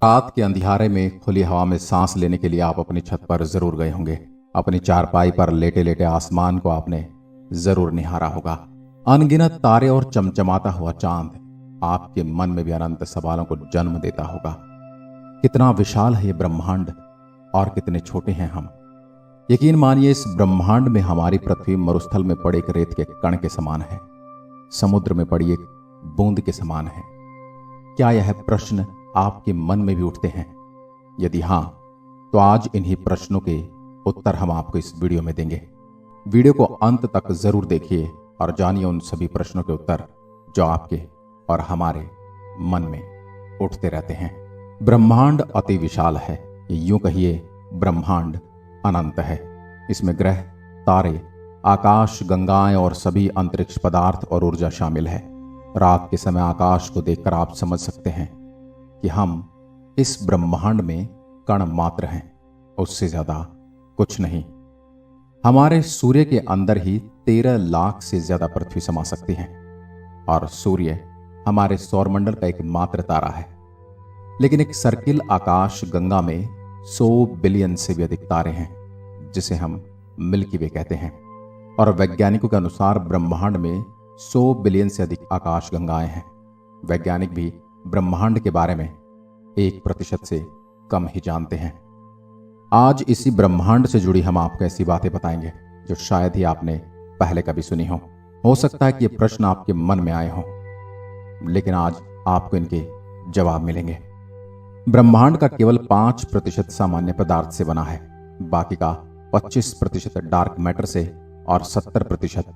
रात के अंधियारे में खुली हवा में सांस लेने के लिए आप अपनी छत पर जरूर गए होंगे। अपनी चारपाई पर लेटे लेटे आसमान को आपने जरूर निहारा होगा। अनगिनत तारे और चमचमाता हुआ चांद आपके मन में भी अनंत सवालों को जन्म देता होगा। कितना विशाल है ये ब्रह्मांड और कितने छोटे हैं हम। यकीन मानिए, इस ब्रह्मांड में हमारी पृथ्वी मरुस्थल में पड़े एक रेत के कण के समान है, समुद्र में पड़ी एक बूंद के समान है। क्या यह प्रश्न आपके मन में भी उठते हैं? यदि हां, तो आज इन्हीं प्रश्नों के उत्तर हम आपको इस वीडियो में देंगे। वीडियो को अंत तक जरूर देखिए और जानिए उन सभी प्रश्नों के उत्तर जो आपके और हमारे मन में उठते रहते हैं। ब्रह्मांड अति विशाल है, यूं कहिए ब्रह्मांड अनंत है। इसमें ग्रह, तारे, आकाश गंगाएं और सभी अंतरिक्ष पदार्थ और ऊर्जा शामिल है। रात के समय आकाश को देखकर आप समझ सकते हैं कि हम इस ब्रह्मांड में कण मात्र हैं, उससे ज्यादा कुछ नहीं। हमारे सूर्य के अंदर ही 13 लाख से ज्यादा पृथ्वी समा सकती है और सूर्य हमारे सौरमंडल का एक मात्र तारा है। लेकिन एक सर्किल आकाश गंगा में 100 बिलियन से भी अधिक तारे हैं, जिसे हम मिल्की वे कहते हैं। और वैज्ञानिकों के अनुसार ब्रह्मांड में 100 बिलियन से अधिक आकाश गंगाएं हैं। वैज्ञानिक भी ब्रह्मांड के बारे में 1% से कम ही जानते हैं। आज इसी ब्रह्मांड से जुड़ी हम आपको ऐसी बातें बताएंगे जो शायद ही आपने पहले कभी सुनी हो सकता है कि ये प्रश्न आपके मन में आए हों, लेकिन आज आपको इनके जवाब मिलेंगे। ब्रह्मांड का केवल 5% सामान्य पदार्थ से बना है, बाकी का 25% डार्क मैटर से और 70%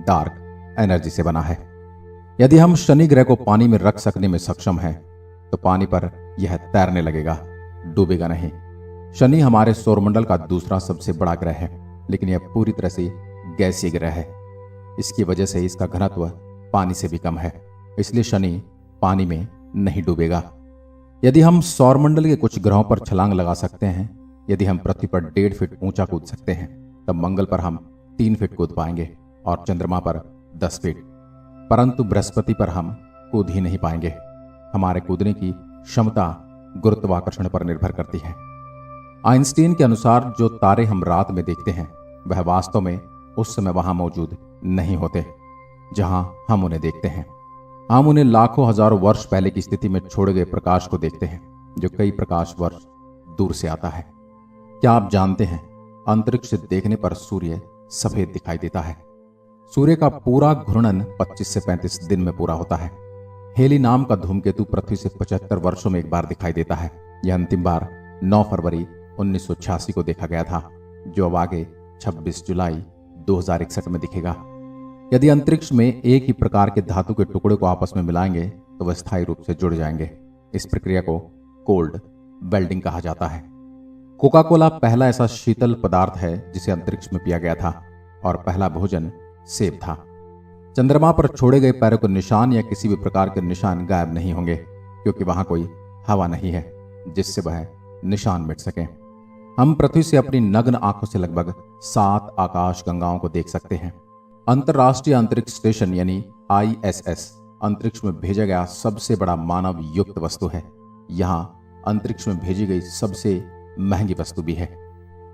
डार्क एनर्जी से बना है। यदि हम शनि ग्रह को पानी में रख सकने में सक्षम हैं, तो पानी पर यह तैरने लगेगा, डूबेगा नहीं। शनि हमारे सौरमंडल का दूसरा सबसे बड़ा ग्रह है, लेकिन यह पूरी तरह से गैसीय ग्रह है। इसकी वजह से इसका घनत्व पानी से भी कम है, इसलिए शनि पानी में नहीं डूबेगा। यदि हम सौरमंडल के कुछ ग्रहों पर छलांग लगा सकते हैं, यदि हम पृथ्वी पर 1.5 फीट ऊंचा कूद सकते हैं, तब मंगल पर हम 3 फीट कूद पाएंगे और चंद्रमा पर 10 फीट। परंतु बृहस्पति पर हम कूद ही नहीं पाएंगे। हमारे कूदने की क्षमता गुरुत्वाकर्षण पर निर्भर करती है। आइंस्टीन के अनुसार जो तारे हम रात में देखते हैं, वह वास्तव में उस समय वहां मौजूद नहीं होते जहां हम उन्हें देखते हैं। हम उन्हें लाखों हजारों वर्ष पहले की स्थिति में छोड़े गए प्रकाश को देखते हैं, जो कई प्रकाश वर्ष दूर से आता है। क्या आप जानते हैं, अंतरिक्ष से देखने पर सूर्य सफेद दिखाई देता है। सूर्य का पूरा घूर्णन 25 से 35 दिन में पूरा होता है। हेली नाम का धूमकेतु पृथ्वी से 75 वर्षों में एक बार दिखाई देता है। यह अंतिम बार 9 फरवरी 1986 को देखा गया था, जो अब आगे 26 जुलाई 2061 में दिखेगा। यदि अंतरिक्ष में एक ही प्रकार के धातु के टुकड़े को आपस में मिलाएंगे, तो वह स्थायी रूप से जुड़ जाएंगे। इस प्रक्रिया को कोल्ड वेल्डिंग कहा जाता है। कोका कोला पहला ऐसा शीतल पदार्थ है जिसे अंतरिक्ष में पिया गया था, और पहला भोजन सेब था। चंद्रमा पर छोड़े गए पैरों के निशान या किसी भी प्रकार के निशान गायब नहीं होंगे, क्योंकि वहां कोई हवा नहीं है जिससे वह निशान मिट सके। हम पृथ्वी से अपनी नग्न आंखों से लगभग 7 आकाश गंगाओं को देख सकते हैं। अंतरराष्ट्रीय अंतरिक्ष स्टेशन यानी ISS अंतरिक्ष में भेजा गया सबसे बड़ा मानव युक्त वस्तु है। यहां अंतरिक्ष में भेजी गई सबसे महंगी वस्तु भी है।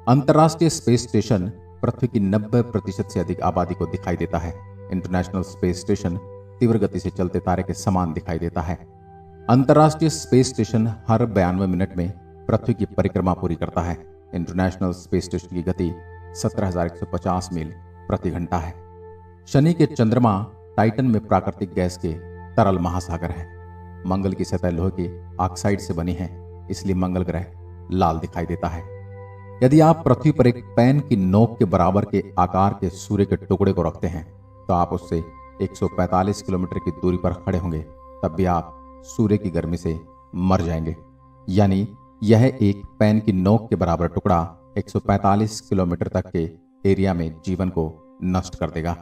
अंतरराष्ट्रीय स्पेस स्टेशन पृथ्वी की 90% से अधिक आबादी को दिखाई देता है। इंटरनेशनल स्पेस स्टेशन तीव्र गति से चलते तारे के समान दिखाई देता है। अंतरराष्ट्रीय स्पेस स्टेशन हर 92 मिनट में पृथ्वी की परिक्रमा पूरी करता है। इंटरनेशनल स्पेस स्टेशन की गति 17,150 मील प्रति घंटा है। शनि के चंद्रमा टाइटन में प्राकृतिक गैस के तरल महासागर है। मंगल की सतह लोहे के ऑक्साइड से बनी है, इसलिए मंगल ग्रह लाल दिखाई देता है। यदि आप पृथ्वी पर एक पेन की नोक के बराबर के आकार के सूर्य के टुकड़े को रखते हैं, तो आप उससे 145 किलोमीटर की दूरी पर खड़े होंगे, तब भी आप सूर्य की गर्मी से मर जाएंगे। यानी यह एक पेन की नोक के बराबर टुकड़ा 145 किलोमीटर तक के एरिया में जीवन को नष्ट कर देगा।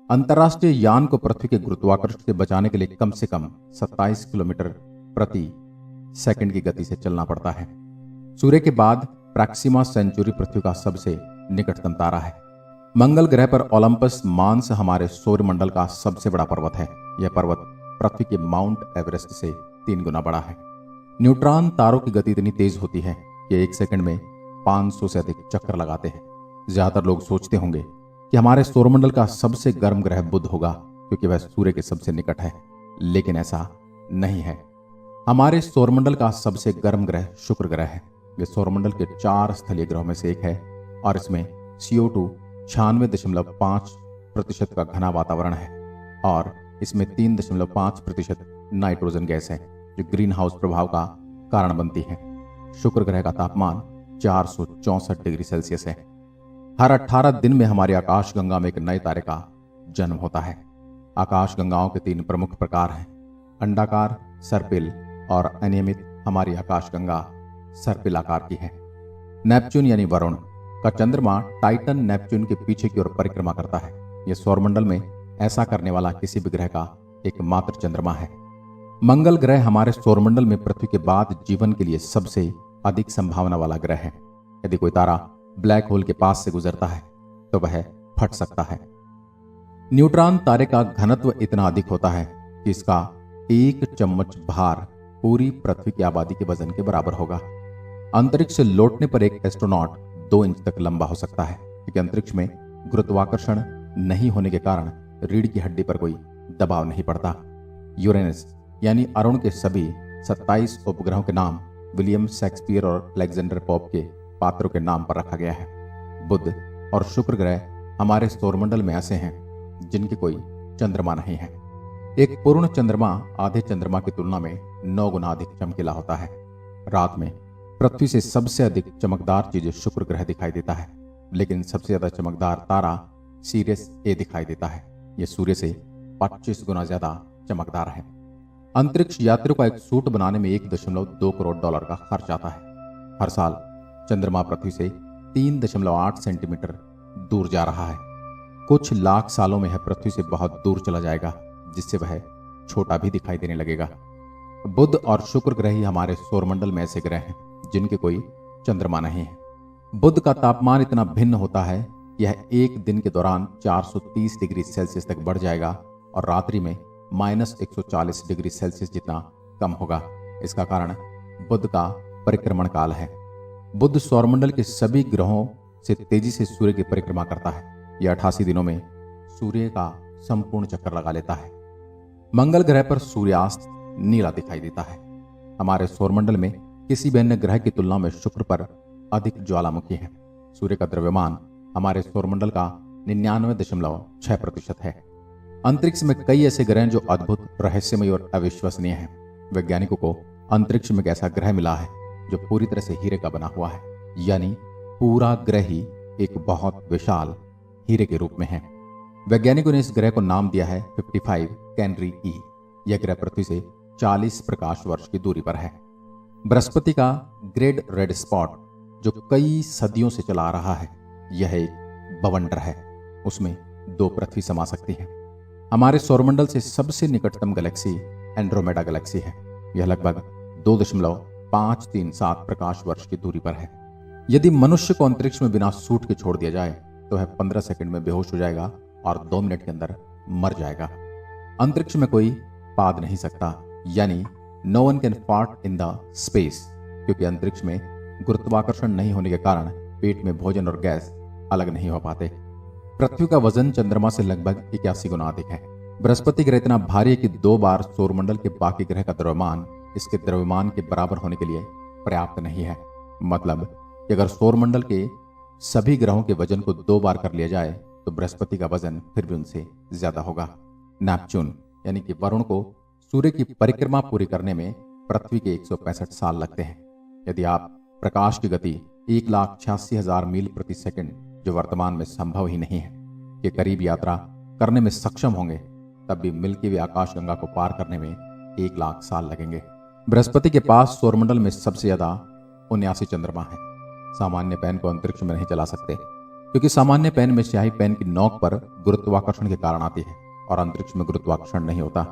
अंतरराष्ट्रीय यान को पृथ्वी के गुरुत्वाकर्षण से बचाने के लिए कम से कम 27 किलोमीटर प्रति सेकंड की गति से चलना पड़ता है। सूर्य के बाद प्रैक्सिमा सेंचुरी पृथ्वी का सबसे निकटतम तारा है। मंगल ग्रह पर ओलंपस मांस हमारे सौरमंडल का सबसे बड़ा पर्वत है। यह पर्वत पृथ्वी के माउंट एवरेस्ट से 3 गुना बड़ा है। न्यूट्रॉन तारों की गति इतनी तेज होती है कि एक सेकंड में 500 से अधिक चक्कर लगाते हैं। ज्यादातर लोग सोचते होंगे कि हमारे सौरमंडल का सबसे गर्म ग्रह बुध होगा क्योंकि वह सूर्य के सबसे निकट है, लेकिन ऐसा नहीं है। हमारे सौरमंडल का सबसे गर्म ग्रह शुक्र ग्रह है। यह सौरमंडल के 4 स्थलीय ग्रहों में से एक है और इसमें CO2 96.5% का घना वातावरण है और इसमें 3.5% नाइट्रोजन गैस है जो ग्रीन हाउस प्रभाव का कारण बनती है। शुक्र ग्रह का तापमान 464 डिग्री सेल्सियस है। हर 18 दिन में हमारी आकाशगंगा में एक नए तारे का जन्म होता है। आकाशगंगाओं के 3 प्रमुख प्रकार हैं, अंडाकार, सर्पिल और अनियमित। हमारी आकाशगंगा सर्पिल आकार की है। नेपच्यून यानी वरुण का चंद्रमा टाइटन नेपच्यून के पीछे की ओर परिक्रमा करता है। यह सौरमंडल में ऐसा करने वाला किसी भी ग्रह का एकमात्र चंद्रमा है। मंगल ग्रह हमारे सौरमंडल में पृथ्वी के बाद जीवन के लिए सबसे अधिक संभावना वाला ग्रह है। यदि कोई तारा ब्लैक होल के पास से गुजरता है तो वह फट सकता है। न्यूट्रॉन तारे का घनत्व इतना अधिक होता है कि इसका 1 चम्मच भार पूरी पृथ्वी की आबादी के वजन के बराबर होगा। अंतरिक्ष से लौटने पर एक एस्ट्रोनॉट 2 इंच तक लंबा हो सकता है क्योंकि अंतरिक्ष में गुरुत्वाकर्षण नहीं होने के कारण रीढ़ की हड्डी पर कोई दबाव नहीं पड़ता। यूरेनस यानी अरुण के सभी 27 उपग्रहों के नाम विलियम शेक्सपियर और अलेक्जेंडर पोप के पात्रों के नाम पर रखा गया है। बुध और शुक्र ग्रह हमारे सौरमंडल में ऐसे हैं जिनके कोई चंद्रमा नहीं है। एक पूर्ण चंद्रमा आधे चंद्रमा की तुलना में 9 गुना अधिक चमकीला होता है। रात में पृथ्वी से सबसे अधिक चमकदार चीज शुक्र ग्रह दिखाई देता है, लेकिन सबसे ज्यादा चमकदार तारा सीरियस ए दिखाई देता है। यह सूर्य से 25 गुना ज्यादा चमकदार है। अंतरिक्ष यात्रियों का एक सूट बनाने में $1.2 करोड़ का खर्च आता है। हर साल चंद्रमा पृथ्वी से 3.8 सेंटीमीटर दूर जा रहा है। कुछ लाख सालों में यह पृथ्वी से बहुत दूर चला जाएगा, जिससे वह छोटा भी दिखाई देने लगेगा। बुध और शुक्र ग्रह ही हमारे सौरमंडल में ऐसे ग्रह हैं जिनके कोई चंद्रमा नहीं है। बुध का तापमान इतना भिन्न होता है कि यह एक दिन के दौरान 430 डिग्री सेल्सियस तक बढ़ जाएगा और रात्रि में -140 डिग्री सेल्सियस जितना कम होगा। इसका कारण बुध का परिक्रमण काल है। बुध सौरमंडल के सभी ग्रहों से तेजी से सूर्य की परिक्रमा करता है। यह 88 दिनों में सूर्य का संपूर्ण चक्कर लगा लेता है। मंगल ग्रह पर सूर्यास्त नीला दिखाई देता है। हमारे सौरमंडल में किसी भी अन्य ग्रह की तुलना में शुक्र पर अधिक ज्वालामुखी है। सूर्य का द्रव्यमान हमारे सौरमंडल का 99.6% है। अंतरिक्ष में कई ऐसे ग्रह हैं जो अद्भुत, रहस्यमय और अविश्वसनीय हैं। वैज्ञानिकों को अंतरिक्ष में एक ऐसा ग्रह मिला है जो पूरी तरह से हीरे का बना हुआ है, यानी पूरा ग्रह ही एक बहुत विशाल हीरे के रूप में है। वैज्ञानिकों ने इस ग्रह को नाम दिया है 55 कैनरी ई। यह ग्रह पृथ्वी से 40 प्रकाश वर्ष की दूरी पर है। बृहस्पति का ग्रेट रेड स्पॉट जो कई सदियों से चला आ रहा है, यह एक बवंडर है। उसमें 2 पृथ्वी समा सकती है। हमारे सौरमंडल से सबसे निकटतम गैलेक्सी एंड्रोमेडा गैलेक्सी है। यह लगभग 2.537 प्रकाश वर्ष की दूरी पर है। यदि मनुष्य को अंतरिक्ष में बिना सूट के छोड़ दिया जाए तो वह 15 सेकंड में बेहोश हो जाएगा और 2 मिनट के अंदर मर जाएगा। अंतरिक्ष में कोई पाद नहीं सकता, यानी no one can fart in the space, क्योंकि अंतरिक्ष में गुरुत्वाकर्षण नहीं होने के कारण पेट में भोजन और गैस अलग नहीं हो पाते। पृथ्वी का वजन चंद्रमा से लगभग 81 गुना अधिक है। बृहस्पति ग्रह इतना भारी है कि 2 बार सौरमंडल के बाकी ग्रह का द्रव्यमान इसके द्रव्यमान के बराबर होने के लिए पर्याप्त नहीं है। मतलब कि अगर सौरमंडल के सभी ग्रहों के वजन को 2 बार कर लिया जाए तो बृहस्पति का वजन फिर भी उनसे ज्यादा होगा। नेपच्यून यानी कि वरुण को सूर्य की परिक्रमा पूरी करने में पृथ्वी के 165 साल लगते हैं। यदि आप प्रकाश की गति 1,86,000 मील प्रति सेकंड, जो वर्तमान में संभव ही नहीं है, के करीब यात्रा करने में सक्षम होंगे, तब भी मिल्की वे आकाशगंगा को पार करने में 1 लाख साल लगेंगे। बृहस्पति के पास सौरमंडल में सबसे ज्यादा 79 चंद्रमा है। सामान्य पेन को अंतरिक्ष में नहीं चला सकते, क्योंकि सामान्य पेन में स्याही पेन की नोक पर गुरुत्वाकर्षण के कारण आती है और अंतरिक्ष में गुरुत्वाकर्षण नहीं होता।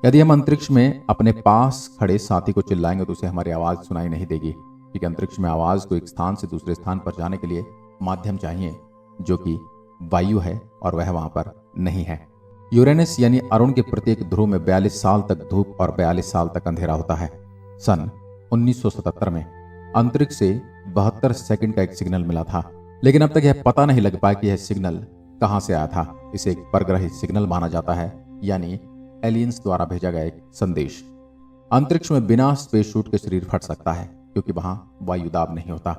यदि हम अंतरिक्ष में अपने पास खड़े साथी को चिल्लाएंगे तो उसे हमारी आवाज सुनाई नहीं देगी, क्योंकि अंतरिक्ष में आवाज को एक स्थान से दूसरे स्थान पर जाने के लिए माध्यम चाहिए, जो कि वायु है, और वह वहां पर नहीं है। यूरेनस यानी अरुण के प्रत्येक ध्रुव में 42 साल तक धूप और 42 साल तक अंधेरा होता है। सन 1977 में अंतरिक्ष से 72 सेकंड का एक सिग्नल मिला था, लेकिन अब तक यह पता नहीं लग पाया कि यह सिग्नल कहां से आया था। इसे एक परग्रही सिग्नल माना जाता है, यानी एलियंस द्वारा भेजा गया एक संदेश। अंतरिक्ष में बिना स्पेस सूट के शरीर फट सकता है क्योंकि वहां वायुदाब नहीं होता।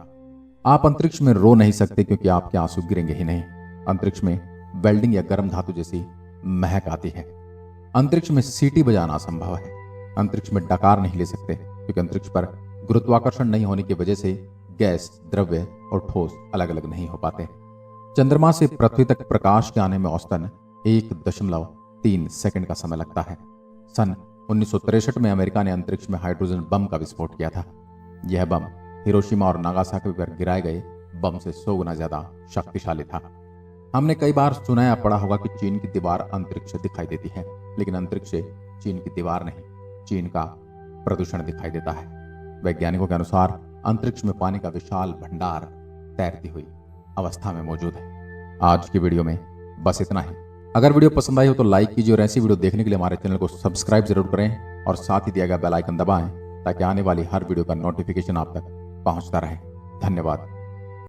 आप अंतरिक्ष में रो नहीं सकते क्योंकि आपके आंसू गिरेंगे ही नहीं। अंतरिक्ष में वेल्डिंग या गर्म धातु जैसी महक आती है। अंतरिक्ष में सीटी बजाना असंभव है। अंतरिक्ष में डकार नहीं ले सकते क्योंकि अंतरिक्ष पर गुरुत्वाकर्षण नहीं होने की वजह से गैस, द्रव्य और ठोस अलग अलग नहीं हो पाते। चंद्रमा से पृथ्वी तक प्रकाश के आने में औसतन 1.3 सेकंड का समय लगता है। सन 1963 में अमेरिका ने अंतरिक्ष में हाइड्रोजन बम का विस्फोट किया था। यह बम हिरोशिमा और नागासाकी पर गिराए गए बम से 100 गुना ज्यादा शक्तिशाली था। हमने कई बार सुना या पढ़ा होगा कि चीन की दीवार अंतरिक्ष से दिखाई देती है, लेकिन अंतरिक्ष से चीन की दीवार नहीं, चीन का प्रदूषण दिखाई देता है। वैज्ञानिकों के अनुसार अंतरिक्ष में पानी का विशाल भंडार तैरती हुई अवस्था में मौजूद है। आज की वीडियो में बस इतना ही। अगर वीडियो पसंद आई हो तो लाइक कीजिए और ऐसी वीडियो देखने के लिए हमारे चैनल को सब्सक्राइब जरूर करें और साथ ही दिया गया बेल आइकन दबाएं ताकि आने वाली हर वीडियो का नोटिफिकेशन आप तक पहुंचता रहे। धन्यवाद।